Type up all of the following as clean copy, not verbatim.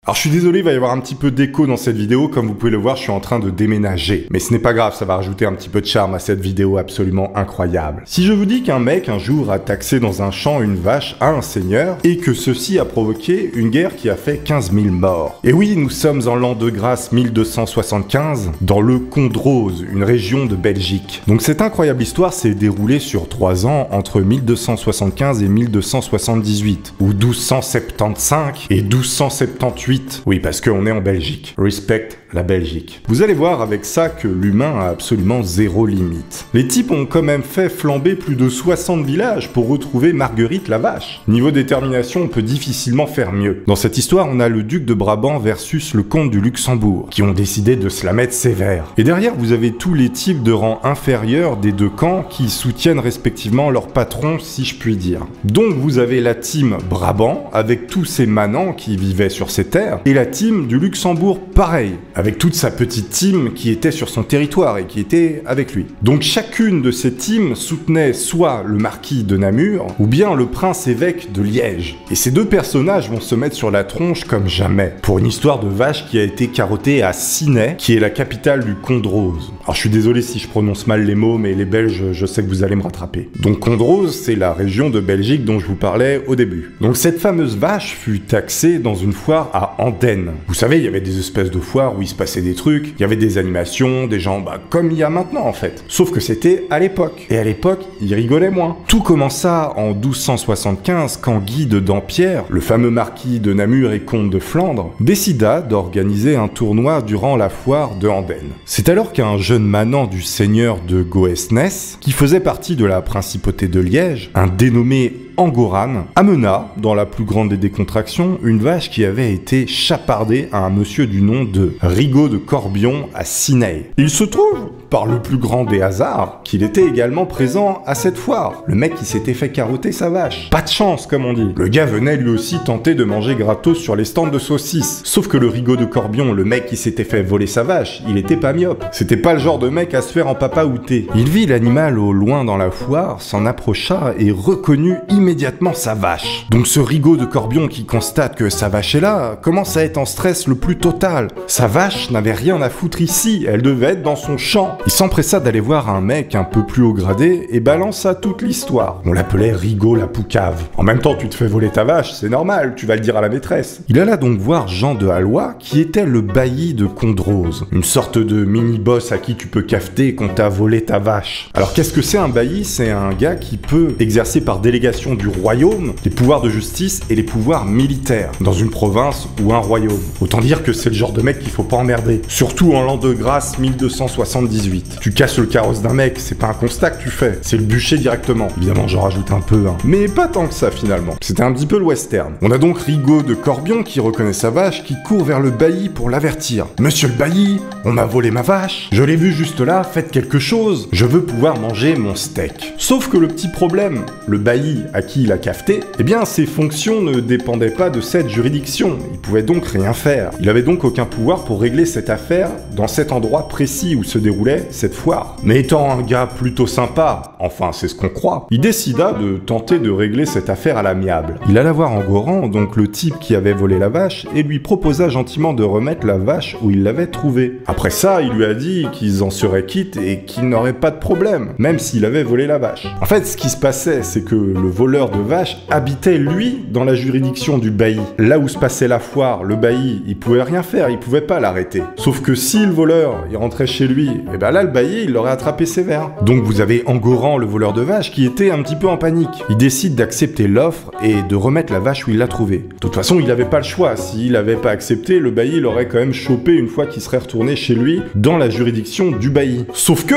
Alors je suis désolé, il va y avoir un petit peu d'écho dans cette vidéo, comme vous pouvez le voir, je suis en train de déménager. Mais ce n'est pas grave, ça va rajouter un petit peu de charme à cette vidéo absolument incroyable. Si je vous dis qu'un mec un jour a taxé dans un champ une vache à un seigneur, et que ceci a provoqué une guerre qui a fait 15 000 morts. Et oui, nous sommes en l'an de grâce 1275, dans le Condroz, une région de Belgique. Donc cette incroyable histoire s'est déroulée sur 3 ans, entre 1275 et 1278, ou 1275 et 1278. Oui, parce qu'on est en Belgique. Respect la Belgique. Vous allez voir avec ça que l'humain a absolument zéro limite. Les types ont quand même fait flamber plus de 60 villages pour retrouver Marguerite la vache. Niveau détermination, on peut difficilement faire mieux. Dans cette histoire, on a le duc de Brabant versus le comte du Luxembourg, qui ont décidé de se la mettre sévère. Et derrière, vous avez tous les types de rang inférieur des deux camps qui soutiennent respectivement leur patron, si je puis dire. Donc vous avez la team Brabant, avec tous ces manants qui vivaient sur ces terres, et la team du Luxembourg, pareil, avec toute sa petite team qui était sur son territoire et qui était avec lui. Donc chacune de ces teams soutenait soit le marquis de Namur, ou bien le prince-évêque de Liège. Et ces deux personnages vont se mettre sur la tronche comme jamais, pour une histoire de vache qui a été carottée à Ciney, qui est la capitale du Condroz. Alors je suis désolé si je prononce mal les mots, mais les Belges, je sais que vous allez me rattraper. Donc Condroz, c'est la région de Belgique dont je vous parlais au début. Donc cette fameuse vache fut taxée dans une foire à Andenne. Vous savez, il y avait des espèces de foires où il se passait des trucs, il y avait des animations, des gens, comme il y a maintenant en fait. Sauf que c'était à l'époque. Et à l'époque, ils rigolaient moins. Tout commença en 1275 quand Guy de Dampierre, le fameux marquis de Namur et comte de Flandre, décida d'organiser un tournoi durant la foire de Andenne. C'est alors qu'un jeune manant du seigneur de Goesnes, qui faisait partie de la principauté de Liège, un dénommé Angoran, amena, dans la plus grande des décontractions, une vache qui avait été chapardée à un monsieur du nom de Rigaud de Corbion à Ciney. Il se trouve, par le plus grand des hasards, qu'il était également présent à cette foire. Le mec qui s'était fait carotter sa vache. Pas de chance, comme on dit. Le gars venait lui aussi tenter de manger gratos sur les stands de saucisses. Sauf que le Rigaud de Corbion, le mec qui s'était fait voler sa vache, il était pas myope. C'était pas le genre de mec à se faire en papa outé. Il vit l'animal au loin dans la foire, s'en approcha et reconnut immédiatement sa vache. Donc ce Rigaud de Corbion qui constate que sa vache est là, commence à être en stress le plus total. Sa vache n'avait rien à foutre ici, elle devait être dans son champ. Il s'empressa d'aller voir un mec un peu plus haut gradé et balança toute l'histoire. On l'appelait Rigaud la Poucave. En même temps, tu te fais voler ta vache, c'est normal, tu vas le dire à la maîtresse. Il alla donc voir Jean de Hallois, qui était le bailli de Condroz, une sorte de mini-boss à qui tu peux cafeter quand t'as volé ta vache. Alors qu'est-ce que c'est un bailli? C'est un gars qui peut exercer par délégation du royaume les pouvoirs de justice et les pouvoirs militaires dans une province ou un royaume. Autant dire que c'est le genre de mec qu'il faut pas emmerder. Surtout en l'an de grâce 1278. Tu casses le carrosse d'un mec, c'est pas un constat que tu fais, c'est le bûcher directement. Évidemment, j'en rajoute un peu, mais pas tant que ça finalement. C'était un petit peu le western. On a donc Rigaud de Corbion qui reconnaît sa vache, qui court vers le bailli pour l'avertir. Monsieur le bailli, on m'a volé ma vache, je l'ai vu juste là, faites quelque chose, je veux pouvoir manger mon steak. Sauf que le petit problème, le bailli à qui il a cafeté, eh bien ses fonctions ne dépendaient pas de cette juridiction, il pouvait donc rien faire. Il avait donc aucun pouvoir pour régler cette affaire dans cet endroit précis où se déroulait cette foire. Mais étant un gars plutôt sympa, enfin c'est ce qu'on croit, il décida de tenter de régler cette affaire à l'amiable. Il alla voir Angoran, donc le type qui avait volé la vache, et lui proposa gentiment de remettre la vache où il l'avait trouvée. Après ça, il lui a dit qu'ils en seraient quittes et qu'il n'aurait pas de problème, même s'il avait volé la vache. En fait, ce qui se passait, c'est que le voleur de vache habitait, lui, dans la juridiction du bailli. Là où se passait la foire, le bailli, il pouvait rien faire, il pouvait pas l'arrêter. Sauf que si le voleur, il rentrait chez lui, et ben là, le bailli, il l'aurait attrapé sévère. Donc vous avez Angoran, le voleur de vache, qui était un petit peu en panique. Il décide d'accepter l'offre et de remettre la vache où il l'a trouvée. De toute façon, il avait pas le choix. S'il avait pas accepté, le bailli l'aurait quand même chopé une fois qu'il serait retourné chez lui, dans la juridiction du bailli. Sauf que,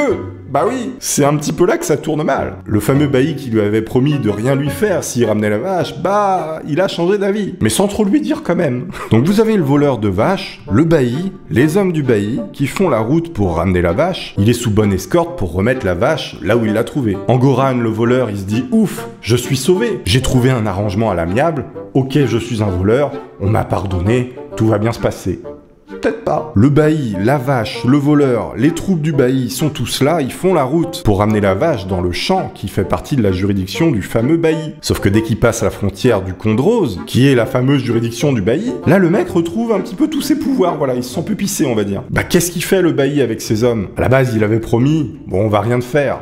bah oui, c'est un petit peu là que ça tourne mal. Le fameux bailli qui lui avait promis de rien lui faire s'il ramenait la vache, bah, il a changé d'avis. Mais sans trop lui dire quand même. Donc vous avez le voleur de vache, le bailli, les hommes du bailli, qui font la route pour ramener la vache. Il est sous bonne escorte pour remettre la vache là où il l'a trouvée. Angoran, le voleur, il se dit « Ouf, je suis sauvé, j'ai trouvé un arrangement à l'amiable, ok, je suis un voleur, on m'a pardonné, tout va bien se passer. » peut-être pas. Le bailli, la vache, le voleur, les troupes du bailli sont tous là, ils font la route pour ramener la vache dans le champ qui fait partie de la juridiction du fameux bailli. Sauf que dès qu'il passe la frontière du Comte Rose, qui est la fameuse juridiction du bailli, là le mec retrouve un petit peu tous ses pouvoirs, voilà, ils se sont pupissés on va dire. Bah qu'est-ce qu'il fait le bailli avec ses hommes? À la base il avait promis, bon on va rien de faire.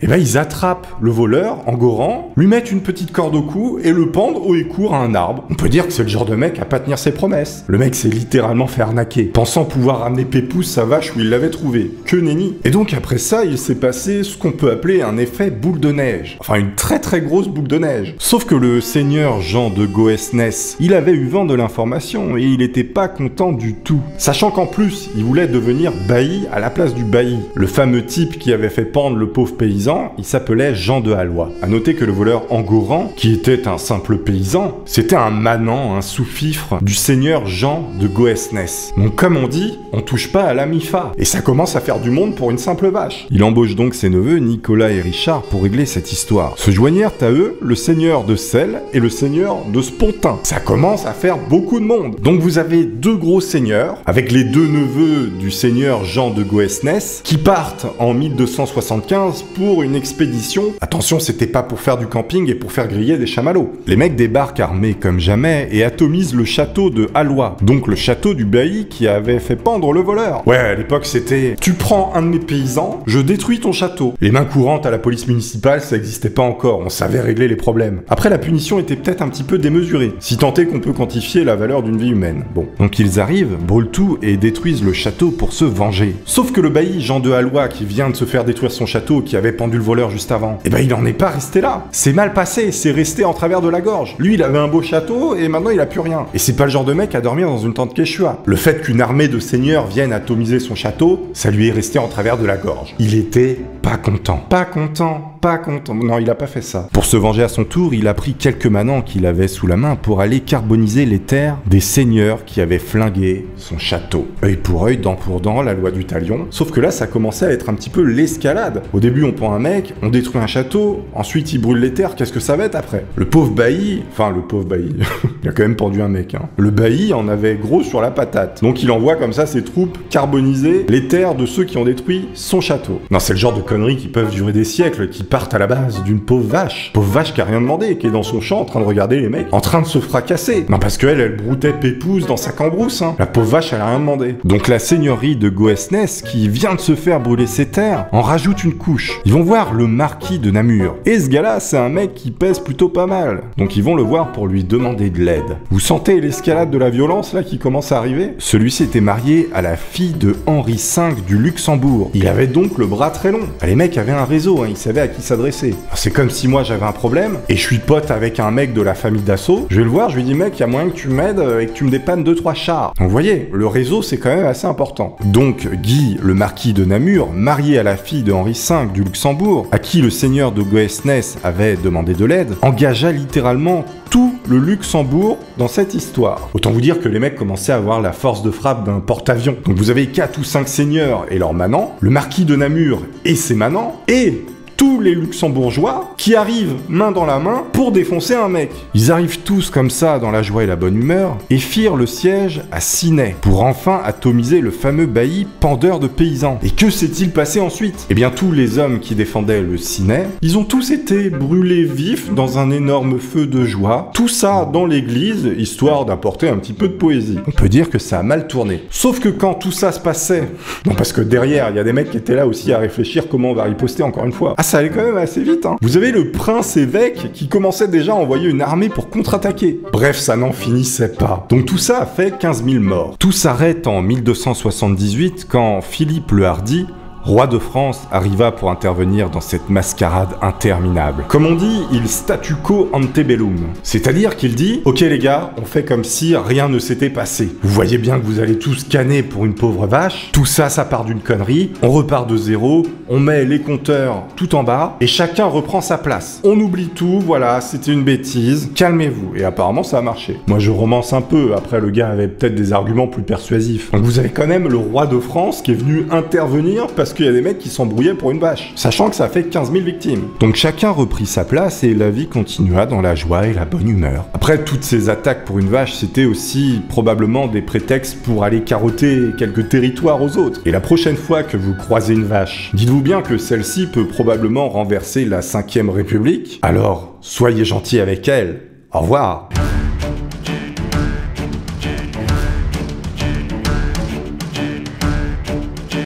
Et bah ils attrapent le voleur, Engoran, lui mettent une petite corde au cou et le pendent haut et court à un arbre. On peut dire que c'est le genre de mec à pas tenir ses promesses. Le mec s'est littéralement fait arnaquer, pensant pouvoir ramener Pépouze, sa vache, où il l'avait trouvé. Que nenni. Et donc après ça, il s'est passé ce qu'on peut appeler un effet boule de neige. Enfin une très très grosse boule de neige. Sauf que le seigneur Jean de Goesnès, il avait eu vent de l'information et il était pas content du tout. Sachant qu'en plus, il voulait devenir bailli à la place du bailli. Le fameux type qui avait fait pendre le pauvre paysan, il s'appelait Jean de Hallois. À noter que le voleur Engoran, qui était un simple paysan, c'était un manant, un sous-fifre du seigneur Jean de Goesnès. Donc comme on dit, on touche pas à la mi-fa. Et ça commence à faire du monde pour une simple vache. Il embauche donc ses neveux Nicolas et Richard pour régler cette histoire. Se joignèrent à eux le seigneur de Selles et le seigneur de Spontin. Ça commence à faire beaucoup de monde. Donc vous avez deux gros seigneurs, avec les deux neveux du seigneur Jean de Goesnès, qui partent en 1275 pour une expédition. Attention, c'était pas pour faire du camping et pour faire griller des chamallows. Les mecs débarquent armés comme jamais et atomisent le château de Hallois, donc le château du bailli qui avait fait pendre le voleur. Ouais, à l'époque c'était « tu prends un de mes paysans, je détruis ton château ». Les mains courantes à la police municipale, ça existait pas encore, on savait régler les problèmes. Après, la punition était peut-être un petit peu démesurée, si tant est qu'on peut quantifier la valeur d'une vie humaine. Bon, donc ils arrivent, brûlent tout et détruisent le château pour se venger. Sauf que le bailli Jean de Hallois, qui vient de se faire détruire son château, qui avait pendu le voleur juste avant, eh ben il en est pas resté là. C'est mal passé, c'est resté en travers de la gorge. Lui, il avait un beau château et maintenant il a plus rien. Et c'est pas le genre de mec à dormir dans une tente quechua. Le fait qu'une armée de seigneurs vienne atomiser son château, ça lui est resté en travers de la gorge. Il était pas content. Pas content. Pas content. Non, il a pas fait ça. Pour se venger à son tour, il a pris quelques manants qu'il avait sous la main pour aller carboniser les terres des seigneurs qui avaient flingué son château. Œil pour œil, dent pour dent, la loi du talion. Sauf que là, ça commençait à être un petit peu l'escalade. Au début, on prend un mec, on détruit un château, ensuite il brûle les terres, qu'est-ce que ça va être après? Le pauvre bailli, enfin le pauvre bailli, il a quand même pendu un mec, hein. Le bailli en avait gros sur la patate. Donc il envoie comme ça ses troupes carboniser les terres de ceux qui ont détruit son château. Non, c'est le genre de conneries qui peuvent durer des siècles, qui partent à la base d'une pauvre vache qui a rien demandé, qui est dans son champ en train de regarder les mecs, en train de se fracasser. Non, parce qu'elle, elle broutait Pépouze dans sa cambrousse, hein. La pauvre vache, elle a rien demandé. Donc la seigneurie de Goesnès, qui vient de se faire brûler ses terres, en rajoute une couche. Ils vont voir le marquis de Namur. Et ce gars-là, c'est un mec qui pèse plutôt pas mal. Donc ils vont le voir pour lui demander de l'aide. Vous sentez l'escalade de la violence, là, qui commence à arriver? Celui-ci était marié à la fille de Henri V du Luxembourg. Il avait donc le bras très long. Les mecs avaient un réseau, hein, ils savaient à qui s'adresser. C'est comme si moi j'avais un problème et je suis pote avec un mec de la famille d'assaut. Je vais le voir, je lui dis mec, il y a moyen que tu m'aides et que tu me dépannes 2-3 chars. Donc vous voyez, le réseau c'est quand même assez important. Donc Guy, le marquis de Namur, marié à la fille de Henri V du Luxembourg, à qui le seigneur de Goesnès avait demandé de l'aide, engagea littéralement tout le Luxembourg dans cette histoire. Autant vous dire que les mecs commençaient à avoir la force de frappe d'un porte-avions. Donc vous avez 4 ou 5 seigneurs et leurs manants, le marquis de Namur et ses manants, et tous les luxembourgeois qui arrivent main dans la main pour défoncer un mec. Ils arrivent tous comme ça dans la joie et la bonne humeur et firent le siège à Ciney pour enfin atomiser le fameux bailli pendeur de paysans. Et que s'est-il passé ensuite? Eh bien tous les hommes qui défendaient le Ciney, ils ont tous été brûlés vifs dans un énorme feu de joie. Tout ça dans l'église, histoire d'apporter un petit peu de poésie. On peut dire que ça a mal tourné. Sauf que quand tout ça se passait, non parce que derrière il y a des mecs qui étaient là aussi à réfléchir comment on va riposter encore une fois. Ça allait quand même assez vite, hein. Vous avez le prince évêque qui commençait déjà à envoyer une armée pour contre-attaquer. Bref, ça n'en finissait pas. Donc tout ça a fait 15 000 morts. Tout s'arrête en 1278 quand Philippe le Hardi, roi de France, arriva pour intervenir dans cette mascarade interminable. Comme on dit, il statu quo ante bellum. C'est-à-dire qu'il dit « Ok les gars, on fait comme si rien ne s'était passé. Vous voyez bien que vous allez tous canner pour une pauvre vache. Tout ça, ça part d'une connerie. On repart de zéro. On met les compteurs tout en bas et chacun reprend sa place. On oublie tout, voilà, c'était une bêtise. Calmez-vous. » Et apparemment, ça a marché. Moi, je romance un peu. Après, le gars avait peut-être des arguments plus persuasifs. Donc vous avez quand même le roi de France qui est venu intervenir parce qu'il y a des mecs qui s'embrouillaient pour une vache, sachant que ça a fait 15 000 victimes. Donc chacun reprit sa place et la vie continua dans la joie et la bonne humeur. Après, toutes ces attaques pour une vache, c'était aussi probablement des prétextes pour aller carotter quelques territoires aux autres. Et la prochaine fois que vous croisez une vache, dites-vous bien que celle-ci peut probablement renverser la 5e République. Alors, soyez gentil avec elle. Au revoir.